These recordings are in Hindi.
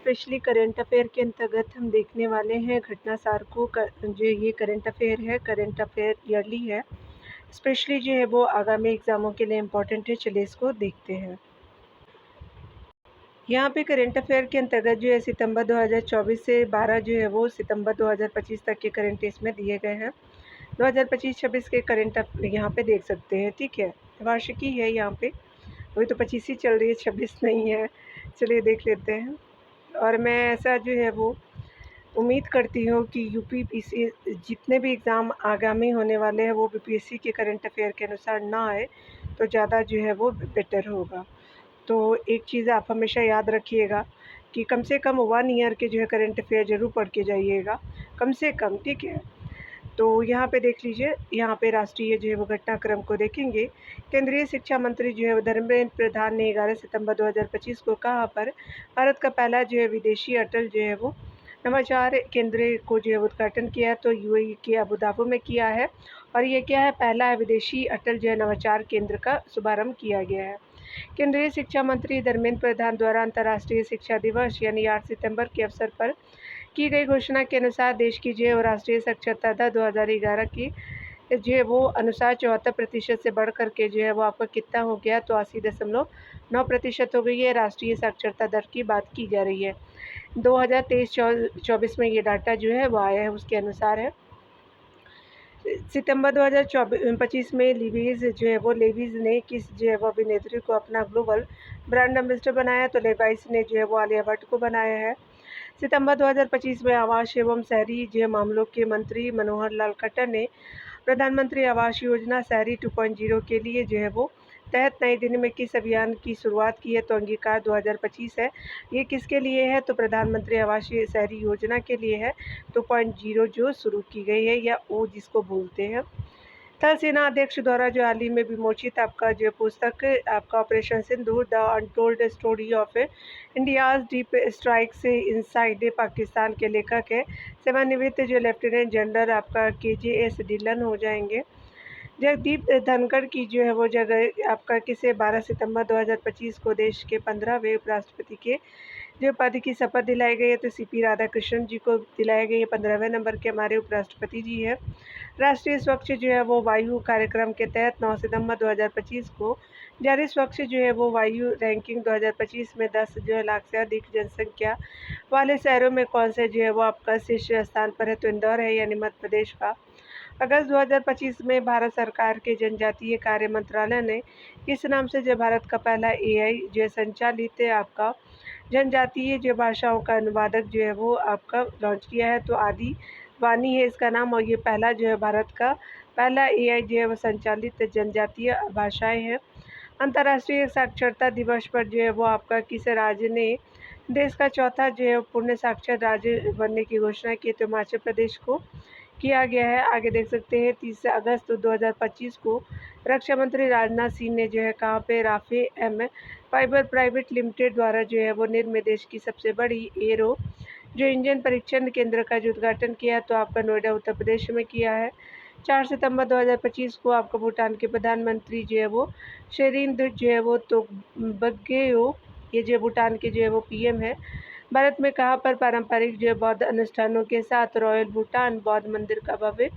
स्पेशली करंट अफेयर के अंतर्गत हम देखने वाले हैं घटना सार को जो ये करंट अफेयर है, करंट अफेयर ईयरली है। स्पेशली जो है वो आगामी एग्ज़ामों के लिए इम्पोर्टेंट है। चलिए इसको देखते हैं। यहाँ पे करंट अफेयर के अंतर्गत जो है सितंबर 2024 से 12 जो है वो सितंबर 2025 तक के करंट इसमें दिए गए हैं। 2025-26 के करंट यहाँ पे देख सकते हैं, ठीक है। वार्षिकी है यहाँ पे, अभी तो 25 ही चल रही है, 26 नहीं है। चलिए देख लेते हैं। और मैं ऐसा जो है वो उम्मीद करती हूँ कि यूपीपीसी जितने भी एग्ज़ाम आगामी होने वाले हैं वो बीपीएससी के करंट अफेयर के अनुसार ना आए तो ज़्यादा जो है वो बेटर होगा। तो एक चीज़ आप हमेशा याद रखिएगा कि कम से कम 1 ईयर के जो है करंट अफेयर ज़रूर पढ़ के जाइएगा, कम से कम, ठीक है। तो यहाँ पे देख लीजिए, यहाँ पे राष्ट्रीय जो है वो घटनाक्रम को देखेंगे। केंद्रीय शिक्षा मंत्री जो है वो धर्मेंद्र प्रधान ने 11 सितंबर 2025 को कहाँ पर भारत का पहला जो है विदेशी अटल जो है वो नवाचार केंद्र को जो है उद्घाटन किया है। तो यूएई के अबू धाबी में किया है और ये क्या है, पहला विदेशी अटल जो है नवाचार केंद्र का शुभारंभ किया गया है। केंद्रीय शिक्षा मंत्री धर्मेंद्र प्रधान द्वारा अंतर्राष्ट्रीय शिक्षा दिवस यानी 8 सितंबर के अवसर पर की गई घोषणा के अनुसार देश की जो है राष्ट्रीय साक्षरता दर 2011 की जो है वो अनुसार 74% से बढ़ कर के जो है वो आपका कितना हो गया, तो 80.9% हो गई है। राष्ट्रीय साक्षरता दर की बात की जा रही है। 2023-24 में ये डाटा जो है वो आया है, उसके अनुसार है। सितंबर 2025 में लेविस ने किस जो है वो अभिनेत्री को अपना ग्लोबल ब्रांड एम्बेसडर बनाया, तो लेवाइस ने जो है वो आलिया भट्ट को बनाया है। सितंबर 2025 में आवास एवं शहरी जो मामलों के मंत्री मनोहर लाल खट्टर ने प्रधानमंत्री आवास योजना शहरी 2.0 के लिए जो है वो तहत नई दिल्ली में किस अभियान की शुरुआत की है, तो अंगीकार 2025 है। ये किसके लिए है, तो प्रधानमंत्री आवास शहरी योजना के लिए है। 2.0 जो शुरू की गई है, या ओ जिसको बोलते हैं। थल सेना अध्यक्ष द्वारा जो हाल ही में विमोचित आपका जो पुस्तक आपका operation Sindoor the untold story of India's deep strike से इनसाइड पाकिस्तान के लेखक है सेवानिवृत्त जो लेफ्टिनेंट जनरल आपका KJS ढिल्लन हो जाएंगे। जगदीप धनखड़ की जो है वो जगह आपका किसे 12 सितंबर 2025 को देश के 15वें उपराष्ट्रपति के जो पद की शपथ दिलाई गई है, तो CP राधाकृष्णन जी को दिलाई गई है। 15वें नंबर के हमारे उपराष्ट्रपति जी है। राष्ट्रीय स्वच्छ जो है वो वायु कार्यक्रम के तहत 9 सितंबर 2025 को जारी स्वच्छ जो है वो वायु रैंकिंग 2025 में 10 जो है लाख से अधिक जनसंख्या वाले शहरों में कौन से जो है वो आपका शीर्ष स्थान पर है, तो इंदौर है, यानी मध्य प्रदेश का। अगस्त 2025 में भारत सरकार के जनजातीय कार्य मंत्रालय ने किस नाम से जो भारत का पहला AI जो संचालित आपका जनजातीय जो भाषाओं का अनुवादक जो है वो आपका लॉन्च किया है, तो आदि वाणी है इसका नाम। और ये पहला जो है भारत का पहला AI जो है वो संचालित जनजातीय भाषाएं हैं। अंतर्राष्ट्रीय साक्षरता दिवस पर जो है वो आपका किस राज्य ने देश का चौथा जो है पूर्ण साक्षर राज्य बनने की घोषणा की, तो हिमाचल प्रदेश को किया गया है। आगे देख सकते हैं 30 अगस्त 2025 को रक्षा मंत्री राजनाथ सिंह ने जो है कहाँ पे Raphe mPhibr private limited द्वारा जो है वो निर्मित देश की सबसे बड़ी एरो जो इंजन परीक्षण केंद्र का जो उद्घाटन किया, तो आपका नोएडा उत्तर प्रदेश में किया है। 4 सितंबर 2025 को आपका भूटान के प्रधानमंत्री जो है वो शेरिंग जो है वो तोब्गेयो ये जो भूटान के जो है वो PM है। भारत में कहाँ पर पारंपरिक जो है बौद्ध अनुष्ठानों के साथ रॉयल भूटान बौद्ध मंदिर का भव्य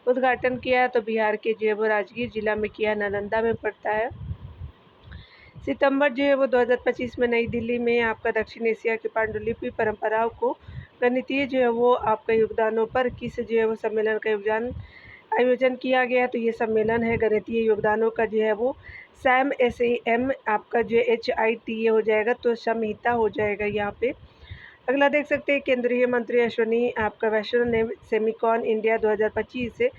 उद्घाटन किया, तो बिहार के जो है वो राजगीर जिला में किया, नालंदा में पड़ता है। सितंबर जो है वो 2025 में नई दिल्ली में आपका दक्षिण एशिया की पांडुलिपि परंपराओं को गणितीय जो है वो आपका योगदानों पर किस जो है वो सम्मेलन का आयोजन किया गया, तो ये सम्मेलन है गणितीय योगदानों का जो है वो SAM आपका जो HITA हो जाएगा, तो संहिता हो जाएगा यहाँ पे। अगला देख सकते हैं केंद्रीय मंत्री अश्विनी आपका वैष्णव ने सेमिकॉन इंडिया 2025 से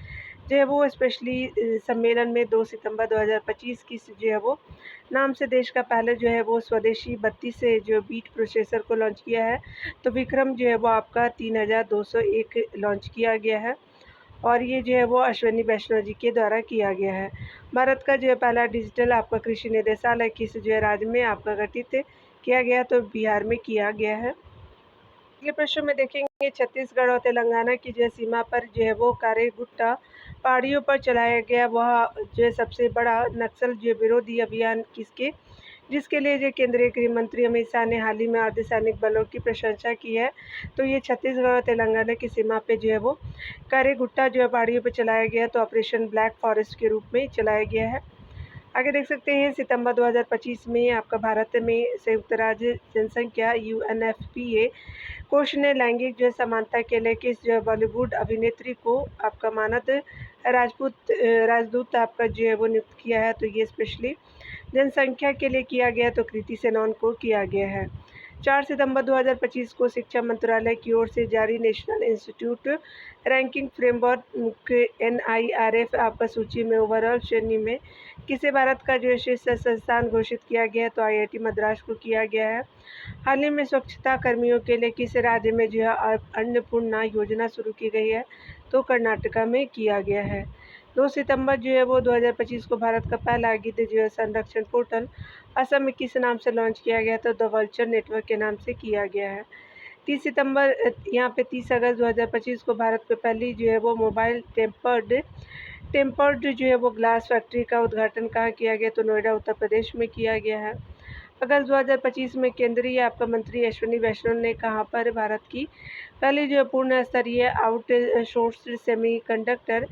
जो है वो स्पेशली सम्मेलन में 2 सितंबर 2025 की जो है वो नाम से देश का पहले जो है वो स्वदेशी 32 से जो बीट प्रोसेसर को लॉन्च किया है, तो विक्रम जो है वो आपका 3201 लॉन्च किया गया है और ये जो है वो अश्विनी वैष्णव जी के द्वारा किया गया है। भारत का जो है पहला डिजिटल आपका कृषि निदेशालय किस जो है राज्य में आपका गठित किया गया, तो बिहार में किया गया है। अगले प्रश्न में देखेंगे छत्तीसगढ़ और तेलंगाना की जो सीमा पर जो है वो कारेगुट्टा पहाड़ियों पर चलाया गया वह जो है सबसे बड़ा नक्सल जो विरोधी अभियान किसके जिसके लिए जो केंद्रीय गृह मंत्री अमित शाह ने हाल ही में अर्धसैनिक बलों की प्रशंसा की है। तो ये छत्तीसगढ़ और तेलंगाना की सीमा पे जो है वो कारेगुट्टा जो है पहाड़ियों पर चलाया गया, तो ऑपरेशन ब्लैक फॉरेस्ट के रूप में चलाया गया है। आगे देख सकते हैं सितंबर 2025 में आपका भारत में संयुक्त राज्य जनसंख्या UNFPA कोष ने लैंगिक जो है समानता के लिए किस जो है बॉलीवुड अभिनेत्री को आपका मानद राजदूत आपका जो है वो नियुक्त किया है। तो ये स्पेशली जनसंख्या के लिए किया गया, तो कृति सेनन को किया गया है। 4 सितंबर 2025 को शिक्षा मंत्रालय की ओर से जारी national institute ranking framework NIRF आपका सूची में ओवरऑल श्रेणी में किसे भारत का जो है शीर्ष संस्थान घोषित किया गया है। तो IIT मद्रास को किया गया है। हाल ही में स्वच्छता कर्मियों के लिए किस राज्य में जो है अन्नपूर्णा योजना शुरू की गई है। तो कर्नाटका में किया गया है। 2 सितंबर जो है वो 2025 को भारत का पहला गिद्ध जो है संरक्षण पोर्टल असम में किस नाम से लॉन्च किया गया। तो द वल्चर नेटवर्क के नाम से किया गया है। 30 सितंबर यहाँ पे 30 अगस्त 2025 को भारत में पहली जो है वो मोबाइल टेम्पर्ड जो है वो ग्लास फैक्ट्री का उद्घाटन कहाँ किया गया। तो नोएडा उत्तर प्रदेश में किया गया है। अगस्त 2025 में केंद्रीय आपका मंत्री अश्विनी वैष्णव ने कहाँ पर भारत की पहली जो है पूर्ण स्तरीय outsourced semiconductor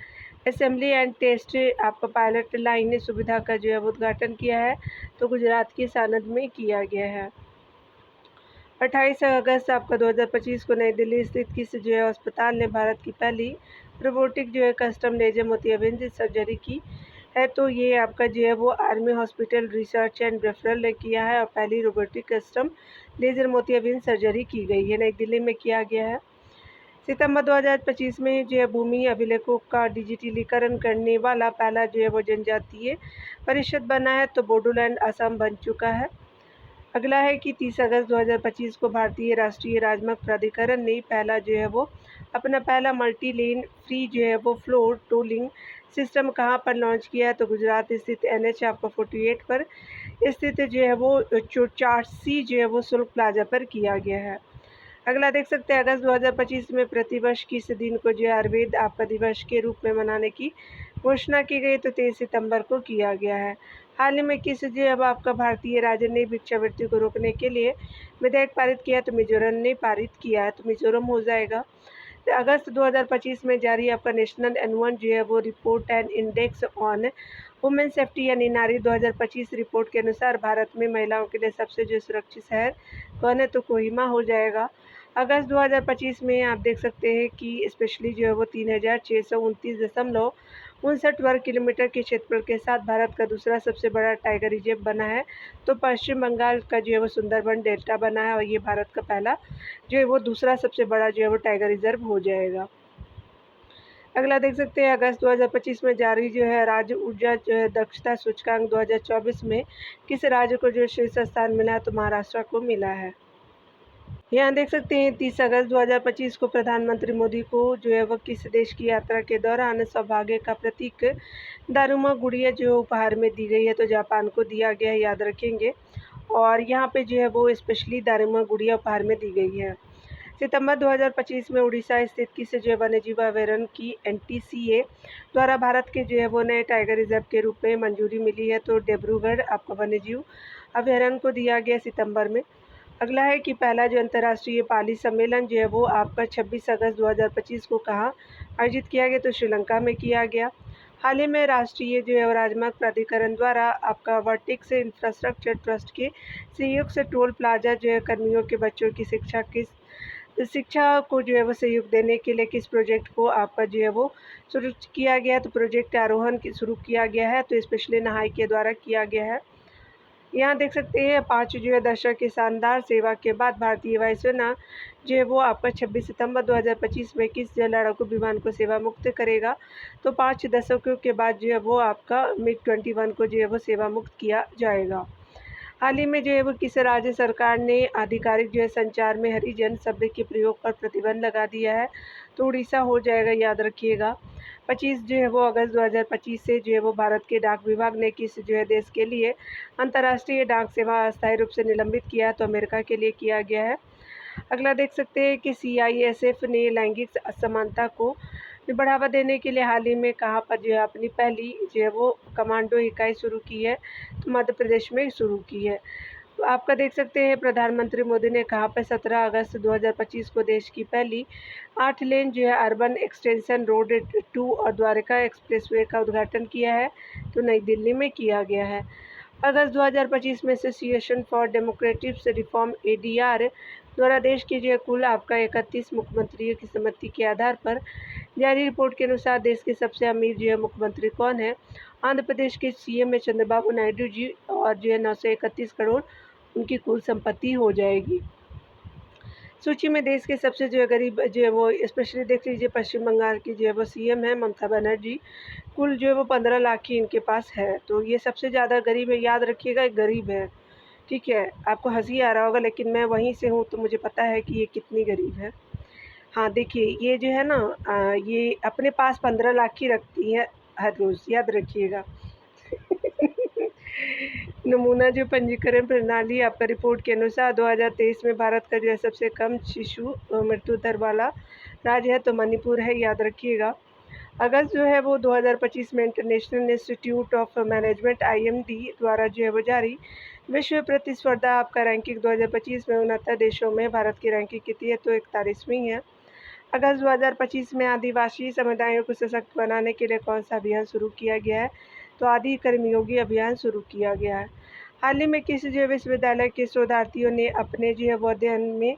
assembly and test आपका पायलट लाइन सुविधा का जो है उद्घाटन किया है। तो गुजरात की सानंद में किया गया है। 28 अगस्त आपका 2025 को नई दिल्ली स्थित किस जो है अस्पताल ने भारत की पहली रोबोटिक जो है कस्टम लेजर मोतियाबिंद सर्जरी की है। तो ये आपका जो है वो army hospital research and referral ने किया है और पहली रोबोटिक कस्टम लेजर मोतियाबिंद सर्जरी की गई है, नई दिल्ली में किया गया है। सितंबर 2025 में जो है भूमि अभिलेखों का डिजिटलीकरण करने वाला पहला जो है वो जनजातीय परिषद बना है। तो बोडोलैंड असम बन चुका है। अगला है कि 30 अगस्त 2025 को भारतीय राष्ट्रीय राजमार्ग प्राधिकरण ने पहला जो है वो अपना पहला मल्टी लेन फ्री जो है वो फ्लोर टोलिंग सिस्टम कहाँ पर लॉन्च किया है। तो गुजरात स्थित NH आपका 48 पर स्थित जो है वो चौरासी जो है वो शुल्क प्लाजा पर किया गया है। अगला देख सकते हैं अगस्त 2025 में प्रतिवर्ष किस दिन को जो है आयुर्वेद आपका दिवस के रूप में मनाने की घोषणा की गई। तो 23 सितंबर को किया गया है। हाल ही में किस जो अब आपका भारतीय राज्य ने भिक्षावृत्ति को रोकने के लिए विधेयक पारित किया। तो मिजोरम ने पारित किया है, तो मिजोरम हो जाएगा। तो अगस्त 2025 में जारी आपका नेशनल एनुअल जो है वो report and index on women safety यानी नारी 2025 रिपोर्ट के अनुसार भारत में महिलाओं के लिए सबसे जो सुरक्षित शहर कौन है। तो कोहिमा हो जाएगा। अगस्त 2025 में आप देख सकते हैं कि स्पेशली जो है वो 3629.59 वर्ग किलोमीटर के क्षेत्रफल के साथ भारत का दूसरा सबसे बड़ा टाइगर रिजर्व बना है। तो पश्चिम बंगाल का जो है वो सुंदरबन डेल्टा बना है और ये भारत का पहला जो है वो दूसरा सबसे बड़ा जो है वो टाइगर रिजर्व हो जाएगा। अगला देख सकते हैं अगस्त 2025 में जारी जो है राज्य ऊर्जा जो है दक्षता सूचकांक 2024 में किस राज्य को जो शीर्ष स्थान मिला है। तो महाराष्ट्र को मिला है। यहाँ देख सकते हैं 30 अगस्त 2025 को प्रधानमंत्री मोदी को जो है वह किस देश की यात्रा के दौरान सौभाग्य का प्रतीक दारुमा गुड़िया जो उपहार में दी गई है। तो जापान को दिया गया है, याद रखेंगे। और यहाँ पे जो है वो स्पेशली दारुमा गुड़िया उपहार में दी गई है। सितंबर 2025 में उड़ीसा स्थित किस जो है वन्यजीव अभयारण्य की NTCA द्वारा भारत के जो है वो नए टाइगर रिजर्व के रूप में मंजूरी मिली है। तो डिब्रूगढ़ आपका वन्यजीव अभयारण्य को दिया गया सितंबर में। अगला है कि पहला जो अंतर्राष्ट्रीय पाली सम्मेलन जो है वो आपका 26 अगस्त 2025 को कहाँ आयोजित किया गया। तो श्रीलंका में किया गया। हाल ही में राष्ट्रीय जो है राजमार्ग प्राधिकरण द्वारा आपका वर्टेक्स इंफ्रास्ट्रक्चर ट्रस्ट के सहयोग से टोल प्लाजा जो है कर्मियों के बच्चों की शिक्षा को जो है वो सहयोग देने के लिए किस प्रोजेक्ट को आपका जो है वो शुरू किया गया। तो प्रोजेक्ट आरोहण शुरू किया गया है, तो स्पेशली नहाई के द्वारा किया गया है। यहाँ देख सकते हैं 5 जो है दशक की शानदार सेवा के बाद भारतीय वायुसेना जो है वो आपका 26 सितंबर 2025 में किस लड़ाकू विमान को सेवा मुक्त करेगा। तो 5 दशकों के बाद जो है वो आपका MiG-21 को जो है वो सेवा मुक्त किया जाएगा। हाल ही में जो है वो किस राज्य सरकार ने आधिकारिक जो है संचार में हरिजन शब्द के प्रयोग पर प्रतिबंध लगा दिया है। तो उड़ीसा हो जाएगा, याद रखिएगा। 25 जो है वो अगस्त 2025 से जो है वो भारत के डाक विभाग ने किस जो है देश के लिए अंतर्राष्ट्रीय डाक सेवा अस्थायी रूप से निलंबित किया है। तो अमेरिका के लिए किया गया है। अगला देख सकते हैं कि CISF ने लैंगिक असमानता को बढ़ावा देने के लिए हाल ही में कहाँ पर जो है अपनी पहली जो है वो कमांडो इकाई शुरू की है, तो मध्य प्रदेश में शुरू की है। तो आपका देख सकते हैं प्रधानमंत्री मोदी ने कहाँ पे 17 अगस्त 2025 को देश की पहली 8 लेन जो है अर्बन एक्सटेंशन रोड 2 और द्वारका एक्सप्रेसवे का उद्घाटन किया है, तो नई दिल्ली में किया गया है। अगस्त 2025 में association for democratic reform ADR द्वारा देश की जो कुल आपका 31 मुख्यमंत्रियों की सहमति के आधार पर जारी रिपोर्ट के अनुसार देश के सबसे अमीर जो है मुख्यमंत्री कौन है? आंध्र प्रदेश के सीएम है चंद्रबाबू नायडू जी, और जो है 931 करोड़ उनकी कुल संपत्ति हो जाएगी। सूची में देश के सबसे जो है गरीब जो है वो स्पेशली देख लीजिए, पश्चिम बंगाल की जो है वो सीएम है ममता बनर्जी, कुल जो है वो 15 लाख ही इनके पास है। तो ये सबसे ज़्यादा गरीब है, याद रखिएगा, एक गरीब है। ठीक है, आपको हंसी आ रहा होगा, लेकिन मैं वहीं से हूँ तो मुझे पता है कि ये कितनी गरीब है। हाँ, देखिए ये जो है ना ये अपने पास 15 लाख ही रखती है हर रोज़, याद रखिएगा। नमूना जो पंजीकरण प्रणाली आपका रिपोर्ट के अनुसार 2023 में भारत का जो है सबसे कम शिशु मृत्यु दर वाला राज्य है, तो मणिपुर है, याद रखिएगा। अगस्त जो है वो 2025 में international institute of management IMD द्वारा जो है वो जारी विश्व प्रतिस्पर्धा आपका रैंकिंग 2025 में 69 देशों में भारत की रैंकिंग कितनी है, तो 41वीं है। अगस्त 2025 में आदिवासी समुदायों को सशक्त बनाने के लिए कौन सा अभियान शुरू किया गया है, तो आदि कर्मयोगी अभियान शुरू किया गया है। हाल ही में किस जो विश्वविद्यालय के शोधार्थियों ने अपने जो है वो अध्ययन में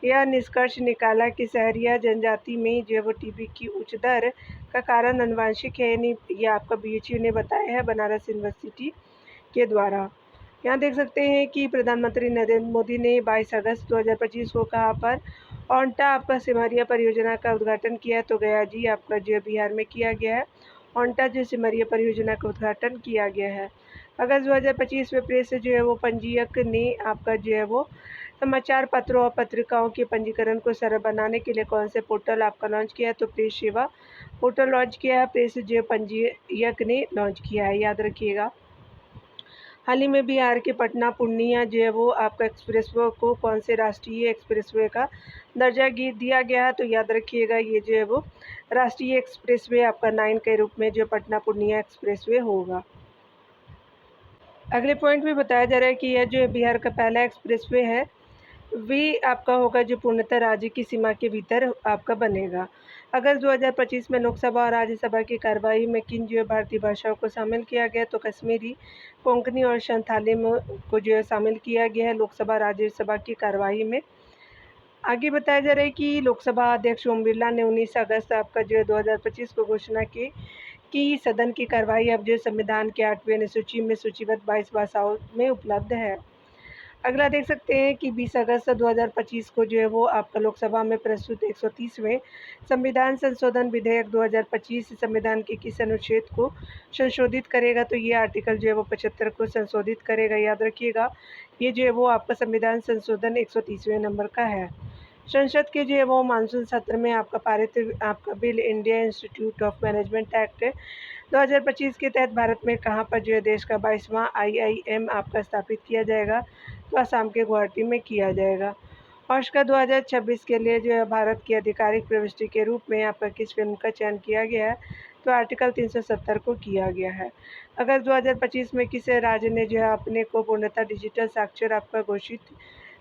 यह निष्कर्ष निकाला कि शहरिया जनजाति में जो है वो टीबी की उच्च दर का कारण आनुवंशिक है, यानी यह आपका BHU ने बताया है बनारस यूनिवर्सिटी के द्वारा। यहाँ देख सकते हैं कि प्रधानमंत्री नरेंद्र मोदी ने 22 अगस्त 2025 को कहाँ पर ओंटा आपका सिमरिया परियोजना का उद्घाटन किया, तो गया जी आपका जो बिहार में किया गया है। ओंटा जो सिमरिया परियोजना का उद्घाटन किया गया है। अगस्त 2025 में प्रेस जो है वो पंजीयक ने आपका जो है वो समाचार पत्रों और पत्रिकाओं के पंजीकरण को सरल बनाने के लिए कौन से पोर्टल आपका लॉन्च किया है, तो प्रेस सेवा पोर्टल लॉन्च किया है, प्रेस जो पंजीयक ने लॉन्च किया है, याद रखिएगा। हाल ही में बिहार के पटना पूर्णिया जो है वो आपका एक्सप्रेसवे को कौन से राष्ट्रीय एक्सप्रेसवे का दर्जा दिया गया है, तो याद रखिएगा ये जो है वो राष्ट्रीय एक्सप्रेसवे आपका 9 के रूप में जो पटना पूर्णिया एक्सप्रेसवे होगा। अगले पॉइंट में बताया जा रहा है कि यह जो बिहार का पहला एक्सप्रेसवे है वे आपका होगा जो पूर्णतः राज्य की सीमा के भीतर आपका बनेगा। अगस्त 2025 में लोकसभा और राज्यसभा की कार्यवाही में किन जो है भारतीय भाषाओं को शामिल किया गया, तो कश्मीरी, कोंकणी और संथाली को जो है शामिल किया गया है लोकसभा राज्यसभा की कार्यवाही में। आगे बताया जा रहा है कि लोकसभा अध्यक्ष ओम बिरला ने 19 अगस्त आपका जो है 2025 को घोषणा की कि सदन की कार्यवाही अब जो संविधान के 8वें अनुसूची में सूचीबद्ध 22 भाषाओं में उपलब्ध है। अगला देख सकते हैं कि 20 अगस्त 2025 को जो है वो आपका लोकसभा में प्रस्तुत 130वें संविधान संशोधन विधेयक 2025 संविधान के किस अनुच्छेद को संशोधित करेगा, तो ये आर्टिकल जो है वो 75 को संशोधित करेगा, याद रखिएगा। ये जो है वो आपका संविधान संशोधन 130वें नंबर का है। संसद के जो है वो मानसून सत्र में आपका पारित आपका bill India institute of management act 2025 के तहत भारत में कहाँ पर जो है देश का 22वां IIM आपका स्थापित किया जाएगा, तो असम के गुवाहाटी में किया जाएगा। ऑस्कर 2026 के लिए जो है भारत की आधिकारिक प्रविष्टि के रूप में आपका किस फिल्म का चयन किया गया है, तो आर्टिकल 370 को किया गया है। अगस्त 2025 में किस राज्य ने जो है अपने को पूर्णतः डिजिटल साक्षर आपका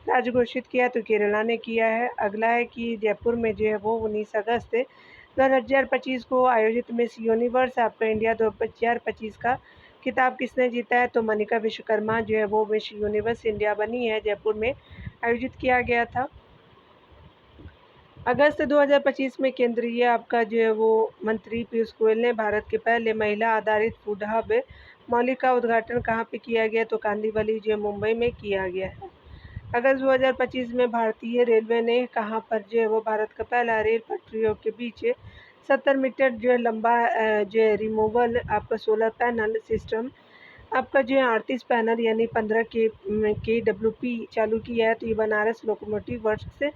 राज्य घोषित किया, तो केरला ने किया है। अगला है कि जयपुर में जो है वो 19 अगस्त 2025 को आयोजित मिस यूनिवर्स आपका इंडिया 2025 का खिताब किसने जीता है, तो मनिका विश्वकर्मा जो है वो मिस यूनिवर्स इंडिया बनी है, जयपुर में आयोजित किया गया था। अगस्त 2025 में केंद्रीय आपका जो है वो मंत्री पीयूष गोयल ने भारत के पहले महिला आधारित फूड हब मौली का उद्घाटन कहाँ पे किया गया, तो कांदीवली जो है मुंबई में किया गया है। अगस्त 2025 में भारतीय रेलवे ने कहाँ पर जो है वो भारत का पहला रेल पटरियों के बीच 70 मीटर जो है लंबा जो है रिमूवल आपका सोलर पैनल सिस्टम आपका जो है 38 पैनल यानी 15 के WP चालू किया है, तो ये बनारस लोकोमोटिव वर्क्स से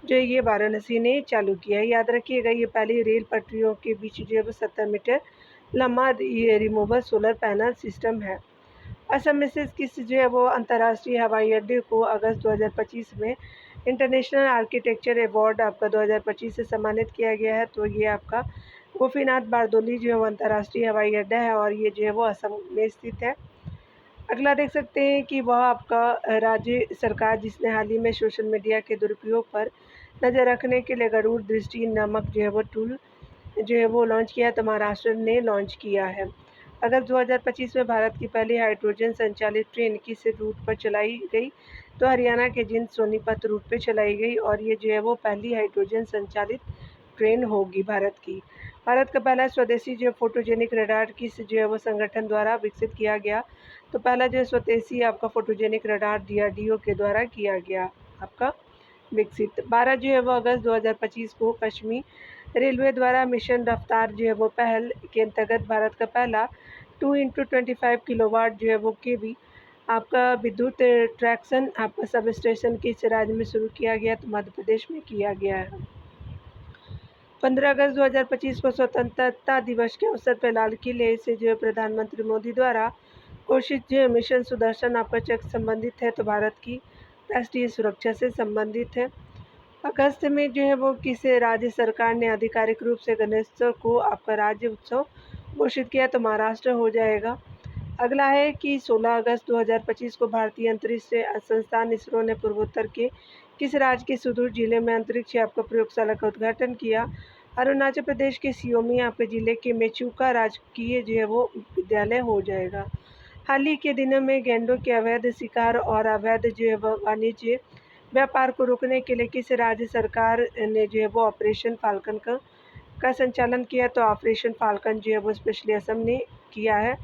जो ये वाराणसी ने चालू किया है, याद रखिएगा। ये पहली रेल पटरियों के बीच जो है वो 70 मीटर लंबा ये रिमूवल सोलर पैनल सिस्टम है। असम में से किस जो है वो अंतर्राष्ट्रीय हवाई अड्डे को अगस्त 2025 में इंटरनेशनल आर्किटेक्चर अवार्ड आपका 2025 से सम्मानित किया गया है, तो ये आपका गोपीनाथ बारदोली जो है वो अंतर्राष्ट्रीय हवाई अड्डा है और ये जो है वो असम में स्थित है। अगला देख सकते हैं कि वह आपका राज्य सरकार जिसने हाल ही में सोशल मीडिया के दुरुपयोग पर नज़र रखने के लिए गरुड़ दृष्टि नामक जो है वो टूल जो है वो लॉन्च किया, तो महाराष्ट्र ने लॉन्च किया है। अगस्त 2025 में भारत की पहली हाइड्रोजन संचालित ट्रेन किस रूट पर चलाई गई, तो हरियाणा के जिंद सोनीपत रूट पर चलाई गई और ये जो है वो पहली हाइड्रोजन संचालित ट्रेन होगी भारत की। भारत का पहला स्वदेशी जो फोटोजेनिक रडार किस जो है वो संगठन द्वारा विकसित किया गया, तो पहला जो स्वदेशी आपका फोटोजेनिक रडार DRDO के द्वारा किया गया आपका विकसित। 12 जो है वो अगस्त 2025 को पश्चिमी रेलवे द्वारा मिशन रफ्तार जो है वो पहल के अंतर्गत भारत का पहला 2x25 किलोवाट जो है वो केवी आपका विद्युत ट्रैक्शन आपका सब स्टेशन किस राज्य में शुरू किया गया, तो मध्य प्रदेश में किया गया है। 15 अगस्त 2025 को स्वतंत्रता दिवस के अवसर पर लाल किले से जो है प्रधानमंत्री मोदी द्वारा घोषित जो मिशन सुदर्शन आपका चेक संबंधित है, तो भारत की राष्ट्रीय सुरक्षा से संबंधित है। अगस्त में जो है वो किस राज्य सरकार ने आधिकारिक रूप से गणेशोत्सव को आपका राज्य उत्सव घोषित किया, तो महाराष्ट्र हो जाएगा। अगला है कि 16 अगस्त 2025 को भारतीय अंतरिक्ष संस्थान इसरो ने पूर्वोत्तर के किस राज्य के सुदूर जिले में अंतरिक्ष आपका प्रयोगशाला का उद्घाटन किया। अरुणाचल प्रदेश के सियोमी आपके जिले के मेचुका राजकीय जो है वो विद्यालय हो जाएगा। हाल ही के दिनों में गैंडों के अवैध शिकार और अवैध जो है वाणिज्य व्यापार को रोकने के लिए किस राज्य सरकार ने जो है वो ऑपरेशन फाल्कन का संचालन किया, तो ऑपरेशन फाल्कन जो है वो स्पेशली असम ने किया है।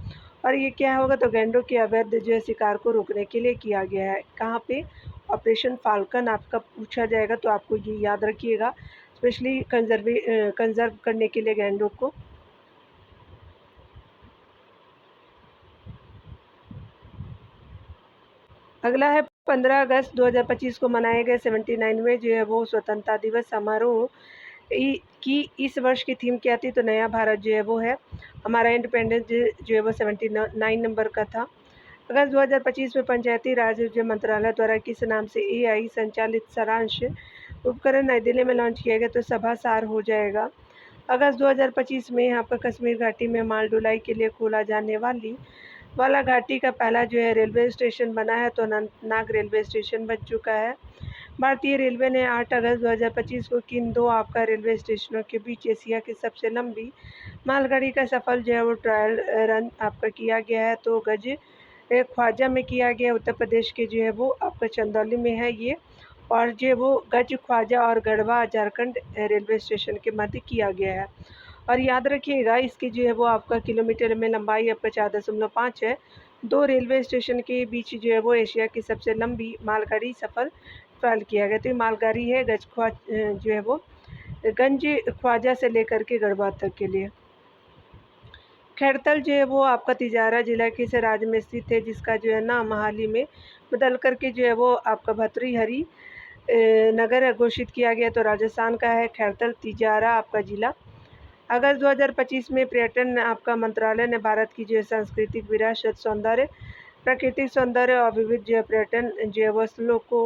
और ये क्या होगा, तो गैंडों के अवैध जो है शिकार को रोकने के लिए किया गया है। कहाँ पे ऑपरेशन फाल्कन आपका पूछा जाएगा, तो आपको ये याद रखिएगा, स्पेशली कंजर्व करने के लिए गैंडों को। अगला है 15 अगस्त 2025 को मनाए गए 79वें जो है वो स्वतंत्रता दिवस समारोह की इस वर्ष की थीम क्या थी, तो नया भारत जो है वो है। हमारा इंडिपेंडेंस जो है वो 79 नंबर का था। अगस्त 2025 में पंचायती राज जो मंत्रालय द्वारा किस नाम से AI संचालित सारांश उपकरण नई दिल्ली में लॉन्च किया गया, तो सभा सार हो जाएगा। अगस्त 2025 में आपका कश्मीर घाटी में माल ढुलाई के लिए खोला जाने वाला घाटी का पहला जो है रेलवे स्टेशन बना है, तो अनंतनाग रेलवे स्टेशन बन चुका है। भारतीय रेलवे ने 8 अगस्त 2025 को किन दो आपका रेलवे स्टेशनों के बीच एशिया की सबसे लंबी मालगाड़ी का सफल जो है वो ट्रायल रन आपका किया गया है, तो गज ख्वाजा में किया गया। उत्तर प्रदेश के जो है वो आपका चंदौली में है ये, और जो वो गज ख्वाजा और गढ़वा झारखंड रेलवे स्टेशन के मध्य किया गया है। और याद रखिएगा इसकी जो है वो आपका किलोमीटर में लंबाई आपका 4.5 है। 2 रेलवे स्टेशन के बीच जो है वो एशिया की सबसे लंबी मालगाड़ी सफल ट्रायल किया गया, तो ये मालगाड़ी है जो है वो गंज ख्वाजा से लेकर के गढ़वा तक के लिए। खैरतल जो है वो आपका तिजारा जिला किस राज्य में स्थित है, जिसका जो है नाम हाल ही में बदल करके जो है वो आपका भतृहरि नगर घोषित किया गया, तो राजस्थान का है खैरतल तिजारा आपका जिला। अगस्त 2025 में पर्यटन आपका मंत्रालय ने भारत की जो है सांस्कृतिक विरासत, सौंदर्य, प्राकृतिक सौंदर्य और विविध जो है पर्यटन जो है वस्तुओं को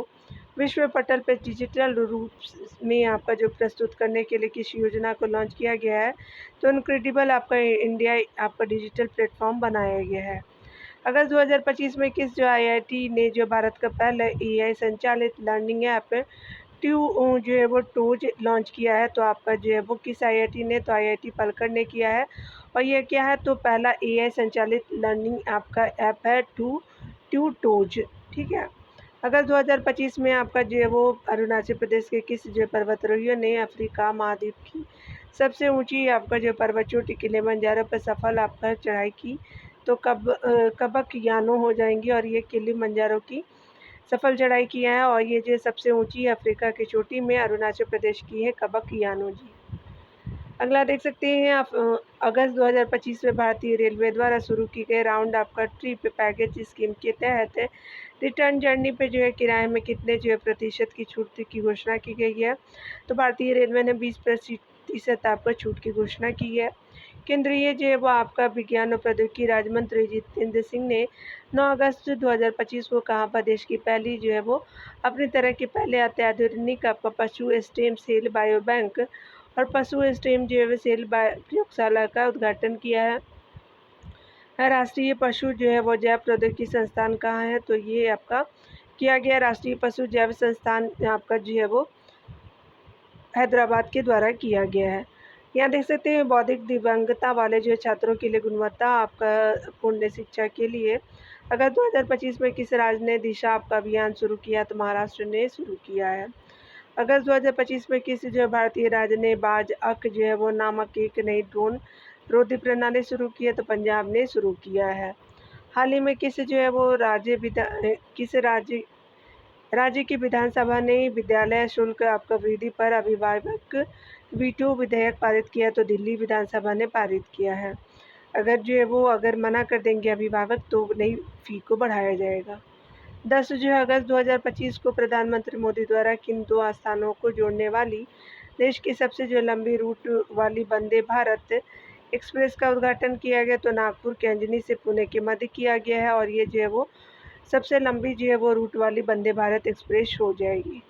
विश्व पटल पर डिजिटल रूप में आपका जो प्रस्तुत करने के लिए किस योजना को लॉन्च किया गया है, तो इनक्रेडिबल आपका इंडिया आपका डिजिटल प्लेटफॉर्म बनाया गया है। अगस्त 2025 में किस जो IIT ने जो भारत का पहला AI संचालित लर्निंग ऐप ट्यू जो है वो टूज लॉन्च किया है, तो आपका जो है वो किस IIT ने, तो IIT पलक्कड़ ने किया है। और ये क्या है, तो पहला AI संचालित लर्निंग आपका ऐप है ट्यू टोज, ठीक है। अगस्त 2025 में आपका जो है वो अरुणाचल प्रदेश के किस जो पर्वतारोहियों ने अफ्रीका महाद्वीप की सबसे ऊंची आपका जो पर्वत चोटी किलिमंजारो पर सफल आपका चढ़ाई की, तो कबक यानो हो जाएंगी और ये किलिमंजारो की सफल चढ़ाई किया है। और ये जो सबसे ऊंची अफ्रीका की चोटी में अरुणाचल प्रदेश की है कबक यानो जी। अगला देख सकते हैं आप अगस्त 2025 में भारतीय रेलवे द्वारा शुरू की गई राउंड आपका ट्रिप पैकेज स्कीम के तहत रिटर्न जर्नी पे जो है किराए में कितने जो है प्रतिशत की छूट की घोषणा की गई है, तो भारतीय रेलवे ने 20% आपका छूट की घोषणा की है। केंद्रीय जो है वो आपका विज्ञान और प्रौद्योगिकी राज्य मंत्री जितेंद्र सिंह ने 9 अगस्त 2025 को कहा प्रदेश की पहली जो है वो अपनी तरह के पहले अत्याधुनिक आपका पशु स्टेम सेल बायो बैंक और पशु स्टेम जैव सेल प्रयोगशाला का उद्घाटन किया है। राष्ट्रीय पशु जो है वो जैव प्रौद्योगिकी संस्थान कहाँ है, तो ये आपका किया गया राष्ट्रीय पशु जैव संस्थान आपका जो है वो हैदराबाद के द्वारा किया गया है। यहाँ देख सकते हैं बौद्धिक दिव्यांगता वाले जो छात्रों के लिए गुणवत्ता आपका पूर्ण शिक्षा के लिए अगर 2025 में किस राज्य ने दिशा आपका अभियान शुरू किया, तो महाराष्ट्र ने शुरू किया है। अगस्त 2025 में किस जो भारतीय राज्य ने बाज अक जो है वो नामक एक नई ड्रोन रोधी प्रणाली शुरू की है, तो पंजाब ने शुरू किया है। हाल ही में किस जो है वो किस राज्य की विधानसभा ने विद्यालय शुल्क आपका वृद्धि पर अभिभावक वीटो विधेयक पारित किया, तो दिल्ली विधानसभा ने पारित किया है। अगर जो है वो अगर मना कर देंगे अभिभावक तो नई फी को बढ़ाया जाएगा। 10 जो है अगस्त 2025 को प्रधानमंत्री मोदी द्वारा किन दो आस्थानों को जोड़ने वाली देश की सबसे जो लंबी रूट वाली वंदे भारत एक्सप्रेस का उद्घाटन किया गया, तो नागपुर के अंजनी से पुणे के मध्य किया गया है और ये जो है वो सबसे लंबी जो है वो रूट वाली वंदे भारत एक्सप्रेस हो जाएगी।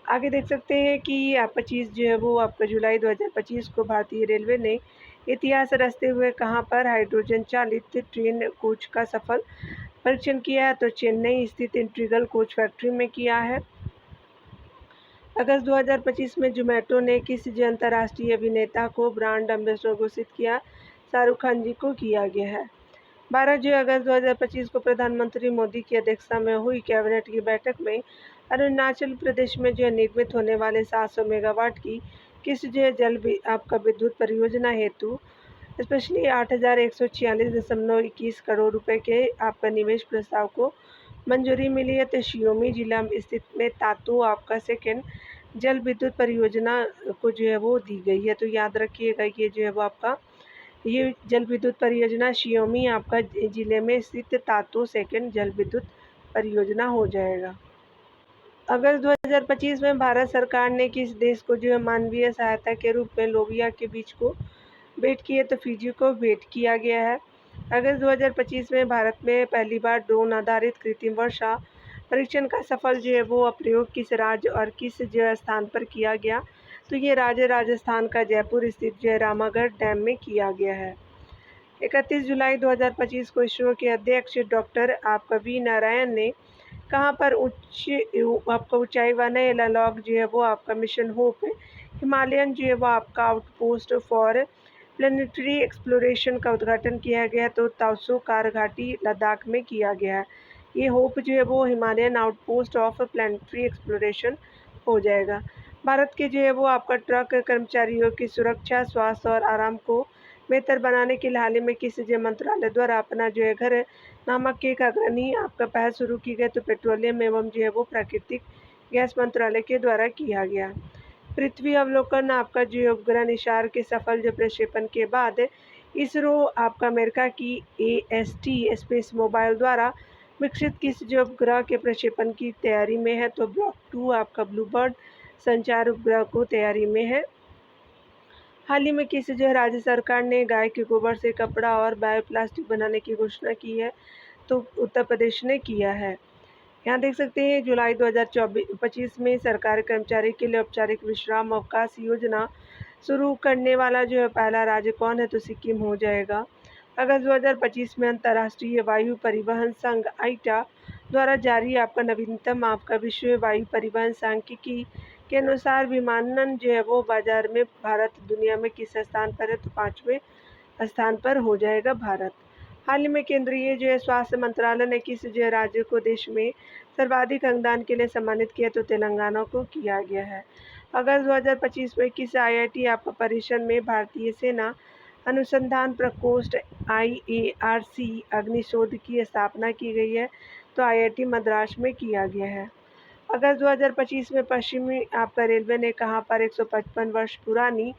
आगे देख सकते हैं कि 25 जो है वो आपका जुलाई 2025 को भारतीय रेलवे ने इतिहास रचते हुए कहाँ पर हाइड्रोजन चालित ट्रेन कोच का सफल परीक्षण किया है, तो चेन्नई स्थित इंटीग्रल कोच फैक्ट्री में किया है। अगस्त 2025 में जोमेटो ने किस अंतर्राष्ट्रीय अभिनेता को ब्रांड एम्बेसडर घोषित किया, शाहरुख खान जी को किया गया है। 12 अगस्त 2025 को प्रधानमंत्री मोदी की अध्यक्षता में हुई कैबिनेट की बैठक में अरुणाचल प्रदेश में जो निर्मित होने वाले 700 मेगावाट की किस आपका विद्युत परियोजना हेतु स्पेशली 8,146.21 करोड़ रुपए के आपका निवेश प्रस्ताव को मंजूरी मिली है। तो शियोमी जिला स्थित में तातू आपका सेकेंड जल विद्युत परियोजना को जो है वो दी गई है। तो याद रखिएगा ये जो है वो आपका ये जल विद्युत परियोजना शियोमी आपका जिले में स्थित तातो सेकेंड जल विद्युत परियोजना हो जाएगा। अगस्त 2025 में भारत सरकार ने किस देश को जो है मानवीय सहायता के रूप में लोबिया के बीज को भेंट किए, तो फिजी को भेंट किया गया है। अगस्त 2025 में भारत में पहली बार ड्रोन आधारित कृत्रिम वर्षा परीक्षण का सफल जो है वो प्रयोग किस राज्य और किस जो स्थान पर किया गया, तो ये राज्य राजस्थान का जयपुर स्थित जो रामागढ़ डैम में किया गया है। 31 जुलाई 2025 को इसरो के अध्यक्ष डॉक्टर आपका वी नारायण ने कहाँ पर आपका ऊंचाई वाला एनालॉग जो है वो आपका मिशन होप हिमालयन जो है वो आपका आउटपोस्ट फॉर प्लानिटरी एक्सप्लोरेशन का उद्घाटन किया गया, तो ताउसो कार घाटी लद्दाख में किया गया है। ये होप जो है वो Himalayan outpost of planetary exploration हो जाएगा। भारत के जो है वो आपका ट्रक कर्मचारियों की सुरक्षा स्वास्थ्य और आराम को बेहतर बनाने के लिए हाल ही में किस मंत्रालय द्वारा अपना जो है घर नामक एक अग्रणी आपका पहल शुरू की गई, तो पेट्रोलियम एवं जो है वो प्राकृतिक गैस मंत्रालय के द्वारा किया गया। पृथ्वी अवलोकन आपका जो उपग्रह निशार के सफल जो प्रक्षेपण के बाद इसरो आपका अमेरिका की AST स्पेस मोबाइल द्वारा विकसित किस जो उपग्रह के प्रक्षेपण की तैयारी में है, तो ब्लॉक 2 आपका ब्लूबर्ड संचार उपग्रह को तैयारी में है। हाल ही में किस जो राज्य सरकार ने गाय के गोबर से कपड़ा और बायोप्लास्टिक बनाने की घोषणा की है, तो उत्तर प्रदेश ने किया है। यहाँ देख सकते हैं जुलाई 2025 में सरकारी कर्मचारी के लिए औपचारिक विश्राम अवकाश योजना शुरू करने वाला जो है पहला राज्य कौन है, तो सिक्किम हो जाएगा। अगस्त 2025 में अंतर्राष्ट्रीय वायु परिवहन संघ आईटा द्वारा जारी आपका नवीनतम आपका विश्व वायु परिवहन सांख्यिकी के अनुसार विमानन जो है वो बाजार में भारत दुनिया में किस स्थान पर है, तो 5वें स्थान पर हो जाएगा भारत। हाल ही में केंद्रीय जो है स्वास्थ्य मंत्रालय ने किस जो राज्य को देश में सर्वाधिक अंगदान के लिए सम्मानित किया, तो तेलंगाना को किया गया है। अगस्त 2025 में किस IIT आपका परिसर में भारतीय सेना अनुसंधान प्रकोष्ठ IARC अग्निशोध की स्थापना की गई है, तो IIT मद्रास में किया गया है। अगस्त 2025 में पश्चिमी आपका रेलवे ने कहाँ पर 155 वर्ष पुरानी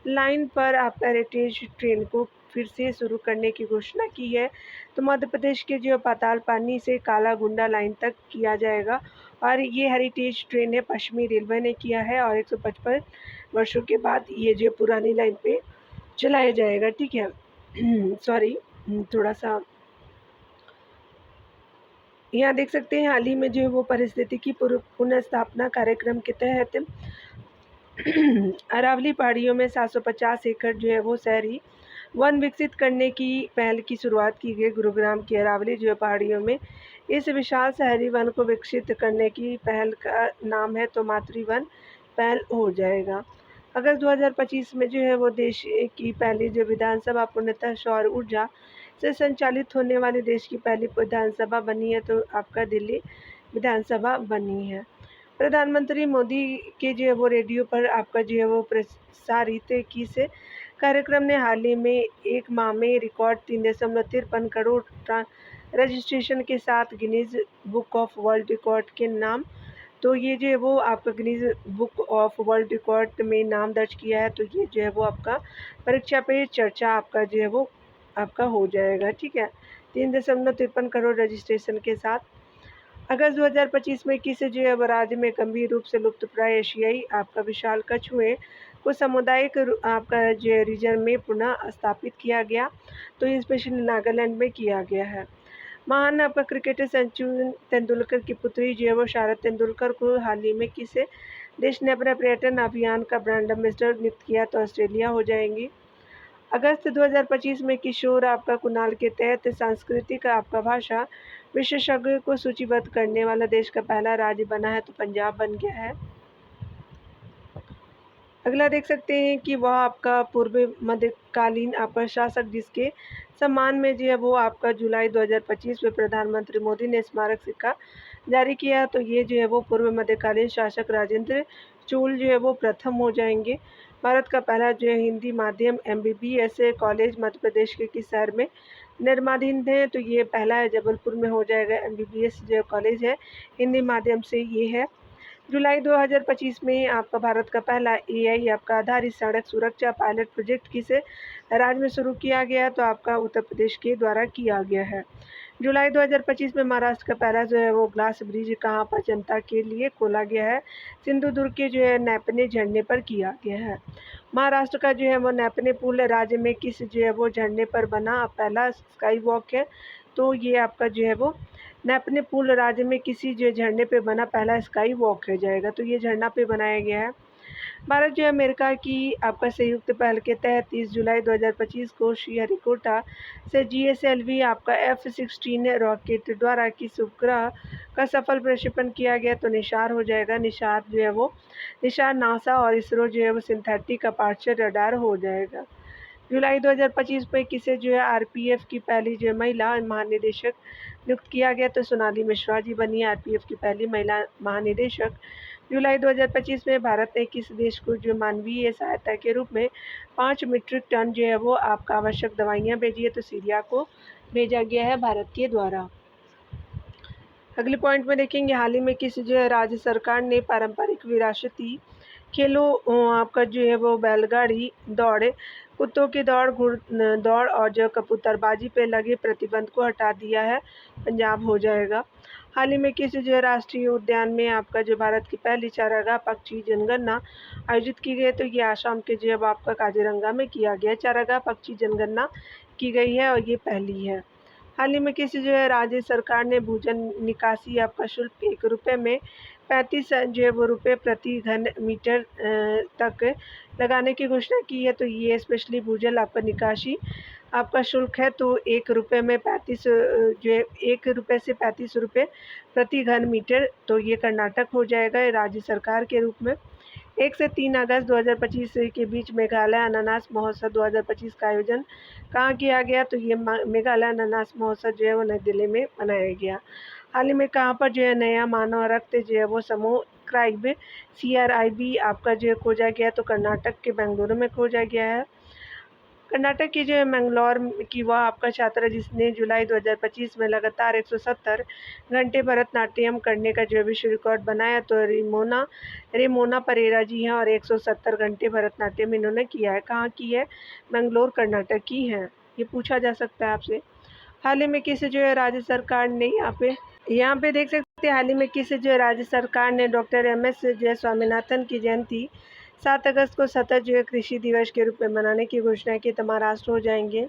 लाइन पर आपका हेरिटेज ट्रेन को फिर से शुरू करने की घोषणा की है, तो मध्य प्रदेश के जो पाताल पानी से कालागुंडा लाइन तक किया जाएगा और ये हेरिटेज ट्रेन है पश्चिमी रेलवे ने किया है और 155 वर्षों के बाद ये जो पुरानी लाइन पे चलाया जाएगा। ठीक है सॉरी थोड़ा सा यहाँ देख सकते हैं हाल ही में जो वो परिस्थिति की पुनर्स्थापना कार्यक्रम के तहत अरावली पहाड़ियों में 750 एकड़ जो है वो शहरी वन विकसित करने की पहल की शुरुआत की गई। गुरुग्राम की अरावली जो है पहाड़ियों में इस विशाल शहरी वन को विकसित करने की पहल का नाम है तो मातृवन पहल हो जाएगा। अगस्त 2025 में जो है वो देश की पहली जो विधानसभा पूर्णतः सौर ऊर्जा से संचालित होने वाली देश की पहली विधानसभा बनी है तो आपका दिल्ली विधानसभा बनी है। प्रधानमंत्री मोदी के जो है वो रेडियो पर आपका जो है वो प्रसारित किस कार्यक्रम ने हाल ही में एक माह में रिकॉर्ड 3.53 करोड़ रजिस्ट्रेशन के साथ Guinness book of world record के नाम, तो ये जो है वो आपका Guinness book of world record में नाम दर्ज किया है। तो ये जो है वो आपका परीक्षा पे चर्चा आपका जो है वो आपका हो जाएगा। ठीक है, 3.53 करोड़ रजिस्ट्रेशन के साथ। अगस्त 2025 में किस जो है राज्य में गंभीर रूप से लुप्तप्राय एशियाई आपका विशाल कछुए को सामुदायिक आपका जो रीजन में पुनः स्थापित किया गया, तो ये स्पेशली नागालैंड में किया गया है। महान आपका क्रिकेटर सचिन तेंदुलकर की पुत्री जो है वो शारदा तेंदुलकर को हाल ही में किस देश ने अपना पर्यटन अभियान का ब्रांड एम्बेसडर नियुक्त किया, तो ऑस्ट्रेलिया हो जाएंगी। अगस्त 2025 में किशोर आपका कुणाल के तहत सांस्कृतिक आपका भाषा विशेषज्ञ को सूचीबद्ध करने वाला देश का पहला राज्य बना है, तो पंजाब बन गया है। अगला देख सकते हैं कि वह आपका पूर्व मध्यकालीन आपका शासक जिसके सम्मान में जो है वो आपका जुलाई 2025 में प्रधानमंत्री मोदी ने स्मारक सिक्का जारी किया, तो ये जो है वो पूर्व मध्यकालीन शासक राजेंद्र चोल जो है वो प्रथम हो जाएंगे। भारत का पहला जो है हिंदी माध्यम MBBS कॉलेज मध्य प्रदेश के किस शहर में निर्माणाधीन है, तो ये पहला है जबलपुर में हो जाएगा। MBBS जो कॉलेज है हिंदी माध्यम से ये है। जुलाई 2025 में आपका भारत का पहला AI आपका आधारित सड़क सुरक्षा पायलट प्रोजेक्ट किस राज्य में शुरू किया गया, तो आपका उत्तर प्रदेश के द्वारा किया गया है। जुलाई 2025 में महाराष्ट्र का पहला जो है वो ग्लास ब्रिज कहाँ पर जनता के लिए खोला गया है, सिंधुदुर्ग के जो है नैपने झरने पर किया गया है। महाराष्ट्र का जो है वो नैपने पुल राज्य में किस जो है वो झरने पर बना पहला स्काई वॉक है, तो ये आपका जो है वो नैपने पुल राज्य में किसी जो झरने पे बना पहला स्काई वॉक हो जाएगा, तो ये झरना पे बनाया गया है। भारत जो है अमेरिका की आपका संयुक्त पहल के तहत 30 जुलाई 2025 को श्रीहरिकोटा से GSLV आपका F-16 रॉकेट द्वारा किस उपग्रह का सफल प्रक्षेपण किया गया, तो निशार हो जाएगा। निशार जो है वो निशार नासा और इसरो जो है वो सिंथेटिक अपर्चर रडार हो जाएगा। जुलाई 2025 में किसे जो है RPF की पहली जो महिला महानिदेशक नियुक्त किया गया, तो सोनाली मिश्रा जी बनी RPF की पहली महिला महानिदेशक। जुलाई 2025 में भारत ने किस देश को जो मानवीय सहायता के रूप में 5 मीट्रिक टन जो है वो आपका आवश्यक दवाइयाँ भेजी है, तो सीरिया को भेजा गया है भारत के द्वारा। अगले पॉइंट में देखेंगे हाल ही में किस जो है राज्य सरकार ने पारंपरिक विरासती खेलों आपका जो है वो बैलगाड़ी दौड़, कुत्तों की दौड़, घुड़ दौड़ और जो कबूतरबाजी पे लगे प्रतिबंध को हटा दिया है, पंजाब हो जाएगा। हाल ही में किस जो है राष्ट्रीय उद्यान में आपका जो भारत की पहली चारागाह पक्षी जनगणना आयोजित की गई, तो ये आसाम के जो है आपका काजीरंगा में किया गया चारागाह पक्षी जनगणना की गई है और ये पहली है। हाल ही में किसी जो है राज्य सरकार ने भूजल निकासी आपका शुल्क ₹1 में 35 जो है वो रुपये प्रति घन मीटर तक लगाने की घोषणा की है, तो ये स्पेशली भूजल आपका निकासी आपका शुल्क है, तो ₹1 में 35 जो है ₹1 से ₹35 प्रति घन मीटर, तो ये कर्नाटक हो जाएगा राज्य सरकार के रूप में। 1 से 3 अगस्त 2025 के बीच मेघालय अनानास महोत्सव 2025 का आयोजन कहाँ किया गया, तो ये मेघालय अनानास महोत्सव जो है वो नई दिल्ली में मनाया गया। हाल ही में कहाँ पर जो है नया मानव रक्त जो है वो समूह क्राइब CRIB आपका जो है खोजा गया, तो कर्नाटक के बेंगलुरु में खोजा गया है। कर्नाटक की जो है मैंगलोर की वह आपका छात्रा जिसने जुलाई 2025 में लगातार 170 घंटे भरतनाट्यम करने का जो है विश्व रिकॉर्ड बनाया, तो रेमोना परेरा जी हैं और 170 घंटे भरतनाट्यम इन्होंने किया है। कहाँ की है, मैंगलोर कर्नाटक की है, ये पूछा जा सकता है आपसे। हाल ही में किस जो है राज्य सरकार ने यहाँ पे देख सकते हैं हाल ही में किस जो है राज्य सरकार ने डॉक्टर MS जो है स्वामीनाथन की जयंती 7 अगस्त को सतत जो है कृषि दिवस के रूप में मनाने की घोषणा की, तो महाराष्ट्र हो जाएंगे।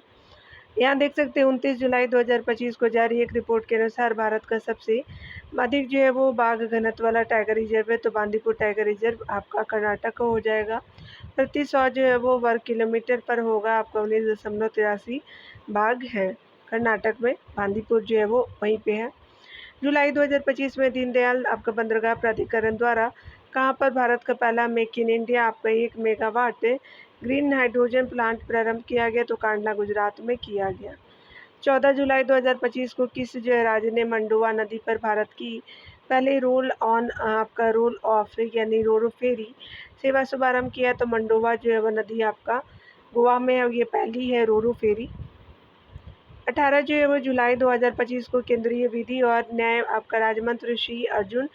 यहाँ देख सकते हैं 29 जुलाई 2025 को जारी एक रिपोर्ट के अनुसार भारत का सबसे अधिक जो है वो बाघ घनत्व वाला टाइगर रिजर्व है, तो बांदीपुर टाइगर रिजर्व आपका कर्नाटक का हो जाएगा। प्रति 100 जो है वो वर्ग किलोमीटर पर होगा आपका 19.83 बाघ है। कर्नाटक में बांदीपुर जो है वो वहीं पे है। जुलाई 2025 में दीनदयाल आपका बंदरगाह प्राधिकरण द्वारा कहाँ पर भारत का पहला मेक इन इंडिया आपका 1 मेगावाट ग्रीन हाइड्रोजन प्लांट प्रारंभ किया गया, तो कांडला गुजरात में किया गया। 14 जुलाई 2025 को किस जो राज्य ने मंडोवा नदी पर भारत की पहले रोल ऑन आपका रोल ऑफ यानी रोरो फेरी सेवा शुभारंभ किया, तो मंडोवा जो है वह नदी आपका गोवा में है, ये पहली है रोरो फेरी। 18 जो है वो जुलाई 2025 को केंद्रीय विधि और न्याय आपका राज्य मंत्री श्री अर्जुन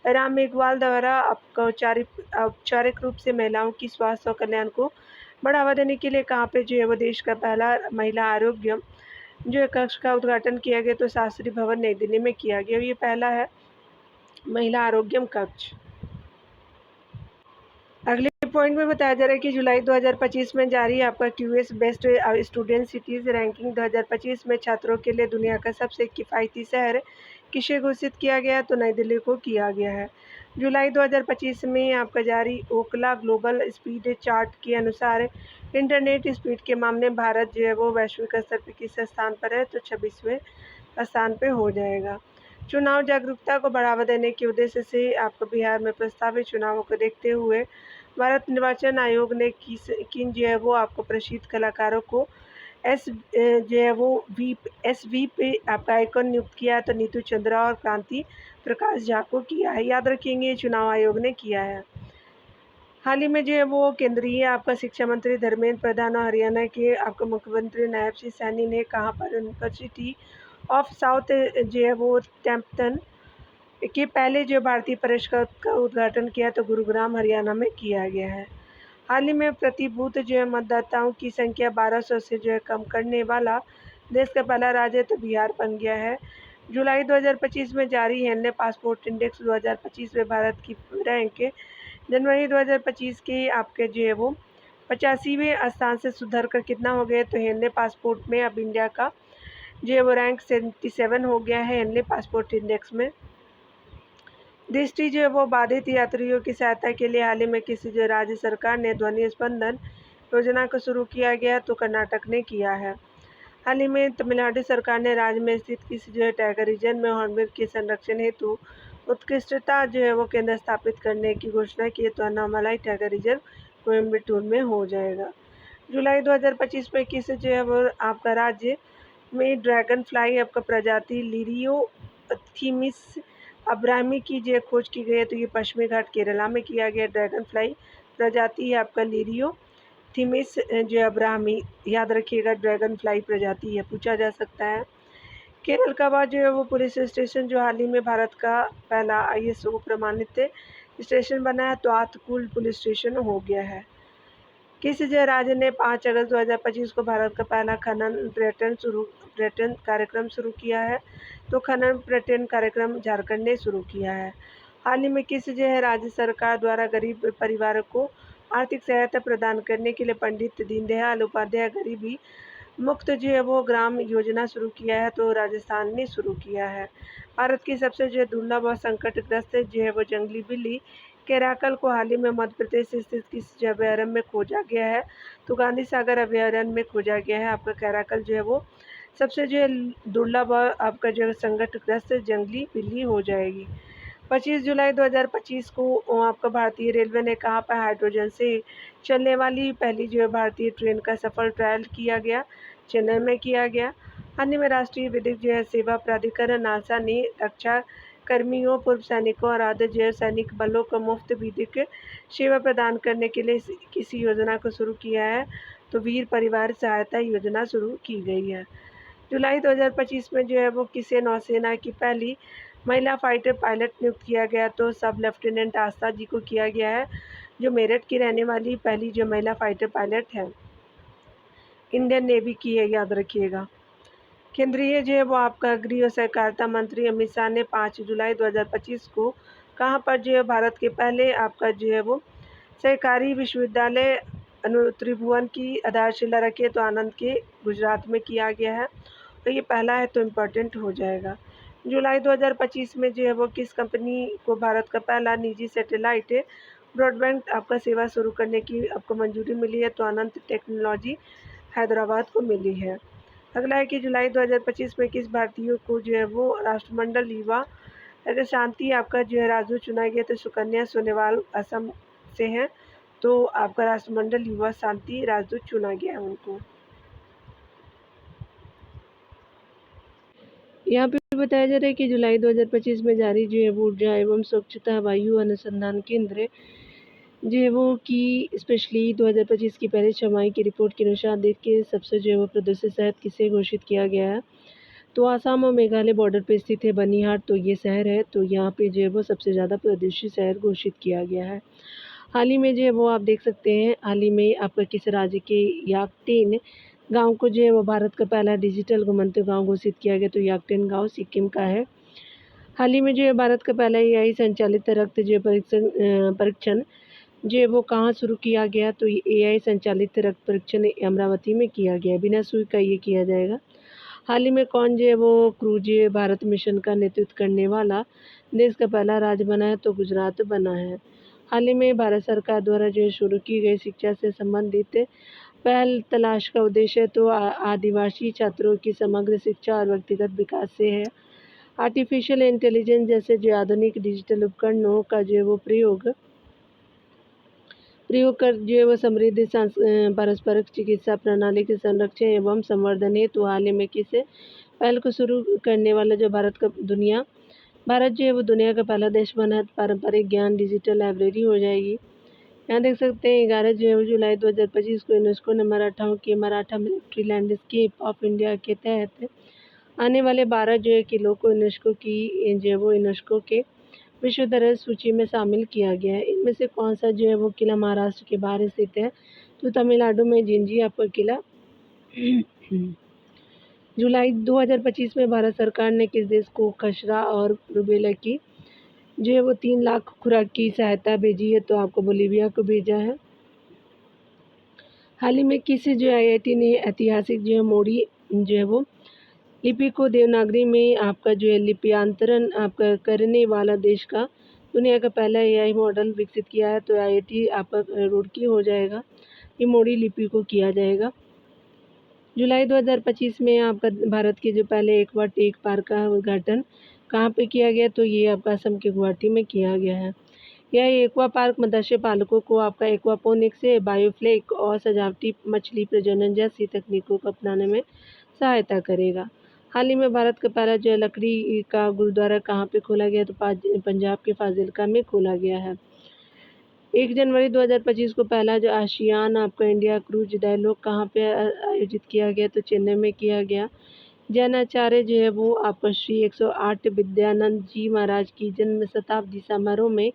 राम मेघवाल द्वारा आपका औपचारिक रूप से महिलाओं की स्वास्थ्य और कल्याण को बढ़ावा देने के लिए कहाँ पे जो है वो देश का पहला महिला आरोग्य जो है कक्ष का उद्घाटन किया गया, तो शास्त्री भवन नई दिल्ली में किया गया। ये पहला है महिला आरोग्यम कक्ष। अगले पॉइंट में बताया जा रहा है कि जुलाई 2025 में जारी आपका QS best student cities ranking 2025 में छात्रों के लिए दुनिया का सबसे किफ़ायती शहर किसे घोषित किया गया, तो नई दिल्ली को किया गया है। जुलाई 2025 में आपका जारी ओकला ग्लोबल स्पीड चार्ट के अनुसार इंटरनेट स्पीड के मामले में भारत जो है वो वैश्विक स्तर पर किस स्थान पर है, तो 26वें स्थान पर हो जाएगा। चुनाव जागरूकता को बढ़ावा देने के उद्देश्य से आपको बिहार में प्रस्तावित चुनावों को देखते हुए भारत निर्वाचन आयोग ने किन जो है वो आपको प्रसिद्ध कलाकारों को जो है वो SV पे आपका आइकॉन नियुक्त किया है, तो नीतू चंद्रा और क्रांति प्रकाश झा को किया है। याद रखेंगे ये चुनाव आयोग ने किया है। हाल ही में जो है वो केंद्रीय आपका शिक्षा मंत्री धर्मेंद्र प्रधान और हरियाणा के आपका मुख्यमंत्री नायब सिंह सैनी ने कहाँ पर यूनिवर्सिटी ऑफ साउथ जो है वो टैम्पटन के पहले जो भारतीय पुरस्कार का उद्घाटन किया, तो गुरुग्राम हरियाणा में किया गया है। हाल ही में प्रति बूथ जो है मतदाताओं की संख्या 1200 से जो है कम करने वाला देश का पहला राज्य है, तो बिहार बन गया है। जुलाई 2025 में जारी हेनले पासपोर्ट इंडेक्स 2025 में भारत की रैंक जनवरी 2025 के आपके जो है वो 85वें स्थान से सुधर कर कितना हो गया, तो हेनले पासपोर्ट में अब इंडिया का जो है वो रैंक 77 हो गया है हेनले पासपोर्ट इंडेक्स में। दृष्टि जो है वो बाधित यात्रियों की सहायता के लिए हाल ही में किसी जो राज्य सरकार ने ध्वनि स्पंदन योजना को शुरू किया गया, तो कर्नाटक ने किया है। हाल ही में तमिलनाडु सरकार ने राज्य में स्थित किसी जो है टाइगर रीजन में हॉर्नबिल के संरक्षण हेतु उत्कृष्टता जो है वो केंद्र स्थापित करने की घोषणा की, तो अन्नामलाई टाइगर रिजर्व कोयम्बटूर में हो जाएगा। जुलाई 2025 में किस जो है वो आपका राज्य में ड्रैगन फ्लाई आपका प्रजाति लिरियो थीमिस अब्राहमी की जो खोज की गई है, तो ये पश्चिमी घाट केरला में किया गया। ड्रैगन फ्लाई प्रजाति है आपका लिरियो थीमिस जो अब्राहमी, याद रखिएगा ड्रैगन फ्लाई प्रजाति है, पूछा जा सकता है। केरल का बाद जो है वो पुलिस स्टेशन जो हाल ही में भारत का पहला ISO प्रमाणित स्टेशन बना है, तो आतकुल पुलिस स्टेशन हो गया है। किस जो राज्य ने 5 अगस्त 2025 को भारत का पहला खनन पर्यटन कार्यक्रम शुरू किया है, तो खनन पर्यटन कार्यक्रम झारखंड ने शुरू किया है। हाल ही में किस जो है राज्य सरकार द्वारा गरीब परिवारों को आर्थिक सहायता प्रदान करने के लिए पंडित दीनदयाल उपाध्याय गरीबी मुक्त जो है वो ग्राम योजना शुरू किया है, तो राजस्थान ने शुरू किया है। भारत की सबसे जो दुर्लभ और संकटग्रस्त जो है वो जंगली बिल्ली कैराकल को हाल ही में मध्य प्रदेश स्थित किस अभयारण्य में खोजा गया है, तो गांधी सागर अभयारण्य में खोजा गया है। आपका कैराकल जो है वो सबसे जो है दुर्लभ और आपका जो है संकटग्रस्त जंगली बिल्ली हो जाएगी। 25 जुलाई 2025 को आपका भारतीय रेलवे ने कहाँ पर हाइड्रोजन से चलने वाली पहली जो है भारतीय ट्रेन का सफल ट्रायल किया गया, चेन्नई में किया गया। हाल ही में राष्ट्रीय विधिक जो है सेवा प्राधिकरण नासा ने रक्षा कर्मियों, पूर्व सैनिकों और आधे जो है सैनिक बलों को मुफ्त विधिक सेवा प्रदान करने के लिए किसी योजना को शुरू किया है, तो वीर परिवार सहायता योजना शुरू की गई है। जुलाई 2025 में जो है वो किसे नौसेना की पहली महिला फाइटर पायलट नियुक्त किया गया, तो सब लेफ्टिनेंट आस्था जी को किया गया है, जो मेरठ की रहने वाली पहली जो महिला फाइटर पायलट है, इंडियन नेवी की है, याद रखिएगा। केंद्रीय जो है वो आपका गृह और सहकारिता मंत्री अमित शाह ने 5 जुलाई 2025 को कहाँ पर जो है भारत के पहले आपका जो है वो सहकारी विश्वविद्यालय त्रिभुवन की आधारशिला रखी है तो आनंद के गुजरात में किया गया है, तो ये पहला है तो इम्पोर्टेंट हो जाएगा। जुलाई 2025 में जो है वो किस कंपनी को भारत का पहला निजी सैटेलाइट ब्रॉडबैंड आपका सेवा शुरू करने की आपको मंजूरी मिली है, तो अनंत टेक्नोलॉजी हैदराबाद को मिली है। अगला है कि जुलाई 2025 में किस भारतीय को जो है वो राष्ट्रमंडल युवा अगर शांति आपका जो है राजदूत चुना गया, तो सुकन्या सोनेवाल असम से हैं, तो आपका राष्ट्रमंडल युवा शांति राजदूत चुना गया है उनको। यहाँ पे बताया जा रहा है कि जुलाई 2025 में जारी जो है वो ऊर्जा एवं स्वच्छता वायु अनुसंधान केंद्र जो है वो की स्पेशली 2025 की पहले छमाही की रिपोर्ट के अनुसार देश के सबसे जो है वो प्रदूषित शहर किसे घोषित किया गया है, तो आसाम और मेघालय बॉर्डर पे स्थित है बनिहाट, तो ये शहर है, तो यहाँ पे जो है वो सबसे ज़्यादा प्रदूषित शहर घोषित किया गया है। हाल ही में जो है वो आप देख सकते हैं, हाल ही में आपका किस राज्य के याकटेन गांव को जो है वो भारत का पहला डिजिटल गंतव्य गांव घोषित किया गया, तो याकटेन गांव सिक्किम का है। हाल ही में जो है भारत का पहला एआई संचालित रक्त जो परीक्षण जो है वो कहाँ शुरू किया गया, तो ये एआई संचालित रक्त परीक्षण अमरावती में किया गया, बिना सुई का ये किया जाएगा। हाल ही में कौन जो है वो क्रूज भारत मिशन का नेतृत्व करने वाला देश का पहला राज्य बना है, तो गुजरात बना है। हाल ही में भारत सरकार द्वारा जो शुरू की गई शिक्षा से संबंधित पहल तलाश का उद्देश्य तो आदिवासी छात्रों की समग्र शिक्षा और व्यक्तिगत विकास से है। आर्टिफिशियल इंटेलिजेंस जैसे जो आधुनिक डिजिटल उपकरणों का जो है वो प्रयोग कर जो है वो समृद्ध पारस्परिक चिकित्सा प्रणाली के संरक्षण एवं संवर्धन हेतु हाल ही में किसे पहल को शुरू करने वाला जो भारत जो है वो दुनिया का पहला देश बना है, पारंपरिक ज्ञान डिजिटल लाइब्रेरी हो जाएगी। यहाँ देख सकते हैं 11 जो है जुलाई 2025 को यूनेस्को ने मराठाओं के Maratha military landscape of India के तहत आने वाले 12 जो है किलों को यूनेस्को के विश्व धरोहर सूची में शामिल किया गया है। इनमें से कौन सा जो है वो किला महाराष्ट्र के बाहर स्थित है, तो तमिलनाडु में जिंजी आपका किला। जुलाई 2025 में भारत सरकार ने किस देश को खसरा और रूबेला की जो है वो 3 लाख खुराक की सहायता भेजी है, तो आपको बोलीविया को भेजा है। हाल ही में किस जो आईआईटी ने ऐतिहासिक जो है मोड़ी जो है वो लिपि को देवनागरी में आपका जो है लिप्यांतरण आपका करने वाला देश का दुनिया का पहला एआई मॉडल विकसित किया है, तो आईआईटी आपका रुड़की हो जाएगा, ये मोड़ी लिपि को किया जाएगा। जुलाई 2025 में आपका भारत के जो पहले एक्वा टेक पार्क का उद्घाटन कहाँ पे किया गया, तो ये आपका असम के गुवाहाटी में किया गया है। यह एक्वा पार्क मत्स्य पालकों को आपका एक्वापोनिक्स से बायोफ्लेक और सजावटी मछली प्रजनन जैसी तकनीकों को अपनाने में सहायता करेगा। हाल ही में भारत का पहला जो लकड़ी का गुरुद्वारा कहाँ पे खोला गया, तो पंजाब के फाजिल्का में खोला गया है। 1 जनवरी 2025 को पहला जो आशियान आपका इंडिया क्रूज डायलॉग कहाँ पे आयोजित किया गया, तो चेन्नई में किया गया। जैनाचार्य जो है वो आपका श्री 108 विद्यानंद जी महाराज की जन्म शताब्दी समारोह में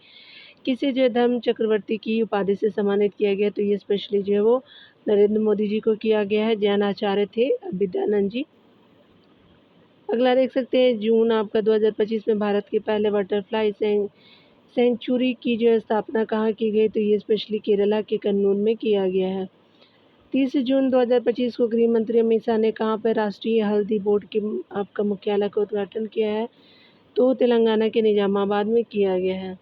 किसी जो धर्म चक्रवर्ती की उपाधि से सम्मानित किया गया, तो ये स्पेशली जो है वो नरेंद्र मोदी जी को किया गया है। जैनाचार्य थे विद्यानंद जी। अगला देख सकते हैं जून आपका 2025 में भारत के पहले बटरफ्लाई सेंचुरी की जो स्थापना कहाँ की गई, तो ये स्पेशली केरला के कन्नूर में किया गया है। 30 जून 2025 को गृह मंत्री अमित शाह ने कहाँ पर राष्ट्रीय हल्दी बोर्ड के आपका मुख्यालय का उद्घाटन किया है, तो तेलंगाना के निजामाबाद में किया गया है।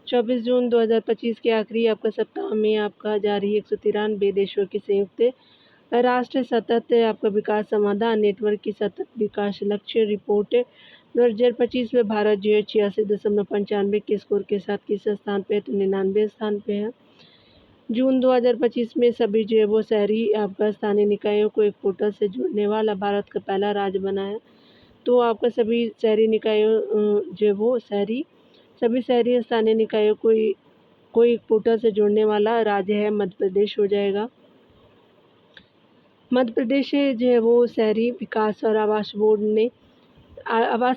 24 जून 2025 के आखिरी आपका सप्ताह में आपका जारी 193 देशों की संयुक्त राष्ट्र सतत आपका विकास समाधान नेटवर्क की सतत विकास लक्ष्य रिपोर्ट 2025 में भारत जो है 86.95 के स्कोर के साथ किस स्थान पे है, तो 99 स्थान पे है। जून 2025 में सभी जो है वो शहरी आपका स्थानीय निकायों को एक पोर्टल से जोड़ने वाला भारत का पहला राज्य बना है, तो आपका सभी शहरी निकायों जो है वो सभी शहरी स्थानीय निकायों को एक पोर्टल से जोड़ने वाला राज्य है मध्य प्रदेश हो जाएगा। मध्य प्रदेश जो है वो शहरी विकास और आवास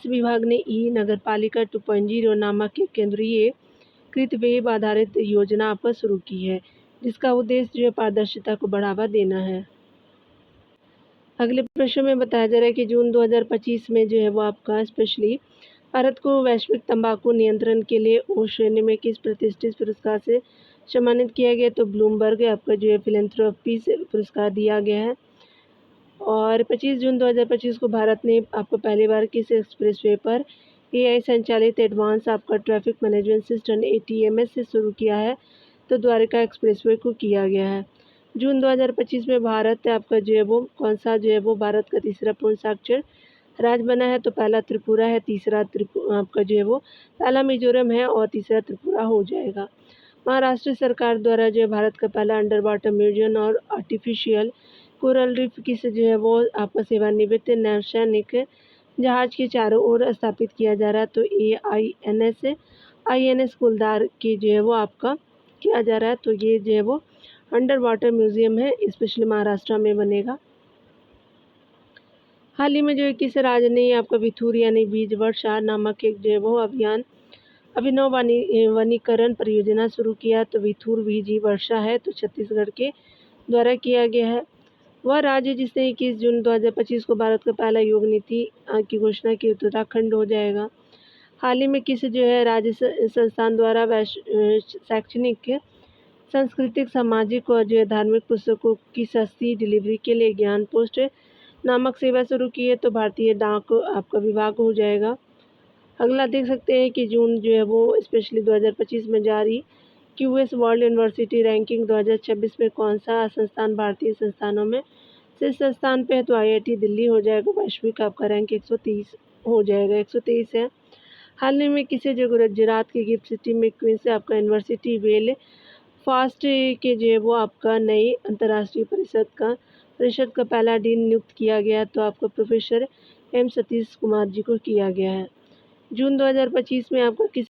विभाग ने ई नगरपालिका 2.0 नामक एक केंद्रीय कृत वेब आधारित योजना आपका शुरू की है, जिसका उद्देश्य जो है पारदर्शिता को बढ़ावा देना है। अगले प्रश्न में बताया जा रहा है कि जून 2025 में जो है वो आपका स्पेशली भारत को वैश्विक तंबाकू नियंत्रण के लिए ओ श्रेणी में किस प्रतिष्ठित पुरस्कार से सम्मानित किया गया, तो ब्लूमबर्ग आपका जो है फिलैंथ्रोपी से पुरस्कार दिया गया है। और 25 जून 2025 को भारत ने आपको पहली बार किस एक्सप्रेसवे पर एआई संचालित एडवांस आपका ट्रैफिक मैनेजमेंट सिस्टम एटीएमएस से शुरू किया है, तो द्वारका एक्सप्रेसवे को किया गया है। जून 2025 में भारत आपका जो है वो कौन सा जो है वो भारत का तीसरा पूर्ण साक्षर राज्य बना है, तो पहला त्रिपुरा है, तीसरा आपका जो है वो पहला मिजोरम है और तीसरा त्रिपुरा हो जाएगा। महाराष्ट्र सरकार द्वारा जो है भारत का पहला अंडर वाटर म्यूजियम और आर्टिफिशियल कोरल रीफ की से जो है वो आपका सेवानिवृत्त नौसैनिक जहाज के चारों ओर स्थापित किया जा रहा है, तो आईएनएस कुलदार की जो है वो आपका किया जा रहा है, तो ये जो है वो अंडर वाटर म्यूजियम है, स्पेशली महाराष्ट्र में बनेगा। हाल ही में जो है किस राज्य ने आपका विथूर यानी बीज वर्षा नामक एक जो है वो अभिनव वनीकरण परियोजना शुरू किया, तो विथूर बीज वर्षा है, तो छत्तीसगढ़ के द्वारा किया गया है। वह राज्य जिसने 21 जून 2025 को भारत का पहला योग नीति की घोषणा की, उत्तराखंड हो जाएगा। हाल ही में किस जो है राज्य संस्थान द्वारा शैक्षणिक सांस्कृतिक सामाजिक और जो है धार्मिक पुस्तकों की सस्ती डिलीवरी के लिए ज्ञान पोस्ट नामक सेवा शुरू की है, तो भारतीय डाक आपका विभाग हो जाएगा। अगला देख सकते हैं कि जून जो है वो स्पेशली 2025 में जारी क्यूएस वर्ल्ड यूनिवर्सिटी रैंकिंग 2026 में कौन सा संस्थान भारतीय संस्थानों में शीर्ष स्थान पे है, तो आईआईटी दिल्ली हो जाएगा। वैश्विक आपका रैंक 130 हो जाएगा, 123 है। हाल ही में किसी जो गुजरात की गिफ्ट सिटी में क्वींस से आपका यूनिवर्सिटी वेल फास्ट के जो है वो आपका नई अंतर्राष्ट्रीय परिषद का पहला डीन नियुक्त किया गया, तो आपका प्रोफेसर एम सतीश कुमार जी को किया गया है। जून 2025 में आपका किस